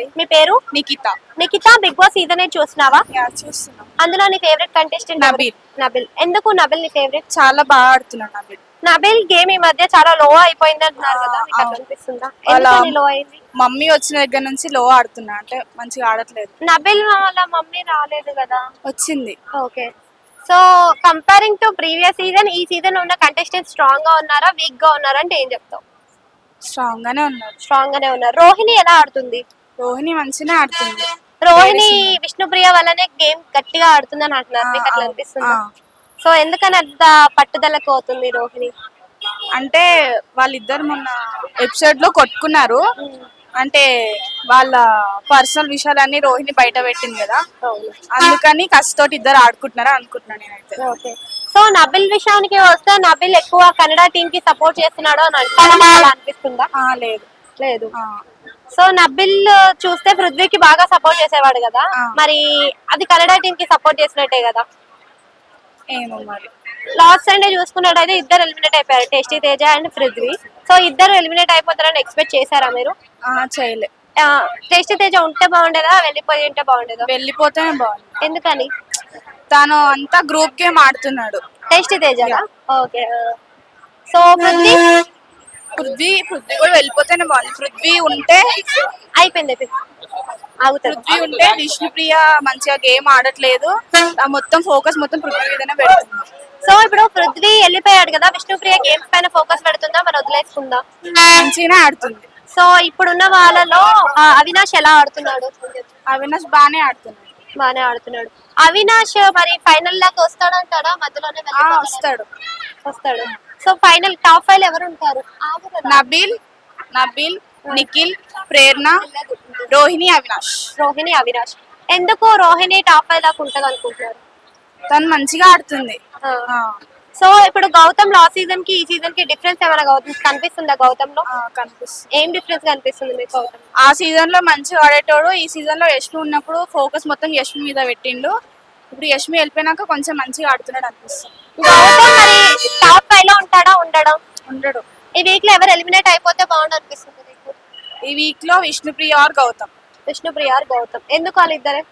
Hi, మీ పేరు? Nikhita. Nikhita, Bigg Boss season 8 చూస్తున్నావా? చూస్తున్నాం. అందులో నీ ఫేవరెట్ కంటెస్టెంట్ నబీల్. నబిల్. ఎందుకు నబిల్ నీ ఫేవరెట్? చాలా బాగా ఆడుతున్నాడు నబీల్. నబిల్ గేమ్ ఈ మధ్య చాలా లో అయిపోయింది అంటున్నారు కదా, మీకు అట్లా అనిపిస్తుందా? ఎందుకని లో అయింది? మమ్మీ వచ్చిన దగ్గర నుంచి లో ఆడుతున్నా, అంటే మంచిగా ఆడట్లేదు. నబిల్ వాళ్ళ మమ్మీ రాలేదు కదా? వచ్చింది. Okay. So comparing to previous season, ఈ సీజన్ ఉన్న కంటెస్టెంట్ స్ట్రాంగ్ గా ఉన్నారా, వీక్ గా ఉన్నారా అంటే ఏం చెప్తావు? స్ట్రాంగ్ గానే ఉన్నారు. స్ట్రాంగ్ గానే ఉన్నారు. రోహిణి ఎలా ఆడుతుంది? రోహిణి మంచిగానే ఆడుతుంది. రోహిణి విష్ణుప్రియ వల్లనే గేమ్ గట్టిగా ఆడుతుందని అంటున్నారు, మీకు అట్లా అనిపిస్తుందా? సో ఎందుకని అంత పట్టుదలకు అవుతుంది రోహిణి? అంటే వాళ్ళిద్దరు మొన్న ఎపిసోడ్ లో కొట్టుకున్నారు. అంటే వాళ్ళ పర్సనల్ విషయాలన్నీ రోహిణి బయట పెట్టింది కదా, అందుకని కష్టతోటి ఇద్దరు ఆడుకుంటున్నారా అనుకుంటున్నాను నేనైతే. ఓకే. సో నబిల్ విషయానికి వస్తే, నబిల్ ఎక్కువ కన్నడ టీం కి సపోర్ట్ చేస్తున్నాడు అని అనిపిస్తుందా? లేదు లేదు. సో నబిల్ చూస్తే పృథ్వీకి బాగా సపోర్ట్ చేసేవాడు కదా, మరి అది కన్నడ టీం కి సపోర్ట్ చేసినట్టే కదా? ఏమో మరి. లాస్ట్ సండే చూసుకున్నట్టయితే ఇద్దరు ఎలిమినేట్ అయిపోయారు, tasty Teja and Prithvi. So ఇద్దరు ఎలిమినేట్ అయిపోతారని ఎక్స్పెక్ట్ చేశారా మీరు? చేయలే. టేస్టీ తేజ ఉంటే బాగుండేదా, వెళ్ళిపోయి ఉంటే బాగుండేదా? వెళ్ళిపోతేనే బాగుంది. ఎందుకని? తను అంతా గ్రూప్ గేమ్ ఆడుతున్నాడు. Tasty Teja. Okay. So Prithvi కూడా వెళ్ళిపోతేనే బాగుంది. పృథ్వీ ఉంటే అయిపోయింది. పృథ్వీ ఉంటే విష్ణుప్రియ మంచిగా గేమ్ ఆడట్లేదు, మొత్తం ఫోకస్ మొత్తం పృథ్వీ మీదనే పెడుతుంది. సో ఇప్పుడు పృథ్వీ వెళ్ళిపోయాడు కదా, విష్ణుప్రియ గేమ్స్ పైన ఫోకస్ పెడుతుందా, మరి వదిలేసుకుందా? మంచిగానే ఆడుతుంది. సో ఇప్పుడున్న వాళ్ళలో అవినాష్ ఎలా ఆడుతున్నాడు? అవినాష్ బానే ఆడుతున్నాడు. అవినాష్ మరి ఫైనల్ దాకా వస్తాడంటారా, మధ్యలోనే వస్తాడు? సో ఫైనల్ టాప్ 5 ఎవరు ఉంటారు? నబీల్, నిఖిల్, ప్రేరణ, రోహిణి, అవినాష్. ఎందుకు రోహిణి టాప్ 5 దాకా ఉంటది అనుకుంటున్నారు? తను మంచిగా ఆడుతుంది. సో ఇప్పుడు గౌతమ్ లాస్ట్ సీజన్ కి ఈ సీజన్ కి డిఫరెన్స్ ఏమైనా కనిపిస్తుందా? గౌతమ్ లో కనిపిస్తుంది. ఏం డిఫరెన్స్ కనిపిస్తుంది మీకు గౌతమ్? ఆ సీజన్ లో మంచిగా ఆడేటోడు, ఈ సీజన్ లో యష్మి ఉన్నప్పుడు ఫోకస్ మొత్తం యష్మి మీద పెట్టిండు. ఇప్పుడు యష్మి వెళ్ళిపోయినాక కొంచెం మంచిగా ఆడుతున్నాడు అనిపిస్తుంది. గౌతమ్ మరి టాప్ 5 లో ఉంటాడా? ఉండడు. ఈ వీక్ లో ఎవరు ఎలిమినేట్ అయిపోతే బాగుండు అనిపిస్తుంది మీకు? ఈ వీక్ లో విష్ణుప్రియ ఆర్ గౌతమ్. ఎందుకు వాళ్ళిద్దరే?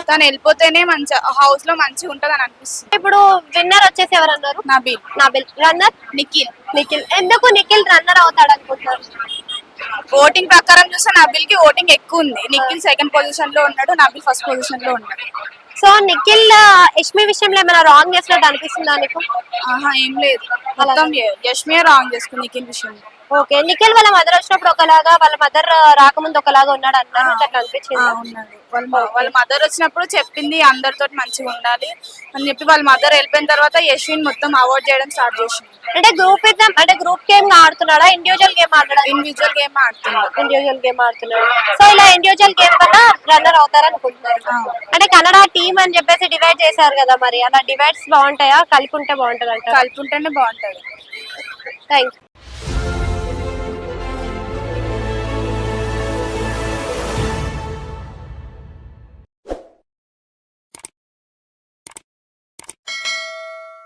తను వెళ్ళిపోతేనే మంచి హౌస్ లో మంచిగా ఉంటది అని అనిపిస్తుంది. ఇప్పుడు విన్నర్ వచ్చేసి ఎవరు అన్నారు? నబిల్. రన్నర్ నిఖిల్. ఎందుకు నిఖిల్ రన్నర్ అవుతాడు అనుకుంటున్నారు? ఓటింగ్ ప్రకారం చూస్తే నబిల్ కి ఓటింగ్ ఎక్కువ ఉంది. నిఖిల్ సెకండ్ పొజిషన్ లో ఉన్నాడు, నబిల్ ఫస్ట్ పొజిషన్ లో ఉన్నాడు. సో నిఖిల్ యష్మి విషయంలో ఏమైనా రాంగ్ చేసినట్టు అనిపిస్తుందా నీకు? ఏం లేదు, మొత్తం యష్మి రాంగ్ చేసుకుంది నిఖిల్ విషయంలో. ఓకే. నిఖిల్ వాళ్ళ మదర్ వచ్చినప్పుడు ఒకలాగా, వాళ్ళ మదర్ రాకముందు ఒకలాగా ఉన్నాడు అన్నారు, అట్లా అనిపించింది. వాళ్ళ మదర్ వచ్చినప్పుడు చెప్పింది అందరితో మంచిగా ఉండాలి అని చెప్పి, వాళ్ళ మదర్ వెళ్ళిపోయిన తర్వాత యశ్విన్ మొత్తం అవాయిడ్ చేయడం స్టార్ట్ చేసింది. అంటే గ్రూప్ గేమ్ ఆడుతున్నాడా, ఇండివిజువల్ గేమ్ ఆడుతున్నాడా? ఇండివిజువల్ గేమ్ ఆడుతున్నాడు. సో ఇలా ఇండివిజువల్ గేమ్ వల్ల రన్నర్ అవుతారు అనుకుంటున్నారు. అంటే కన్నడ టీమ్ అని చెప్పేసి డివైడ్ చేశారు కదా, మరి అలా డివైడ్స్ బాగుంటాయా, కలిపి ఉంటే బాగుంటది అంటారా? కలిపి ఉంటేనే బాగుంటది. Thank you.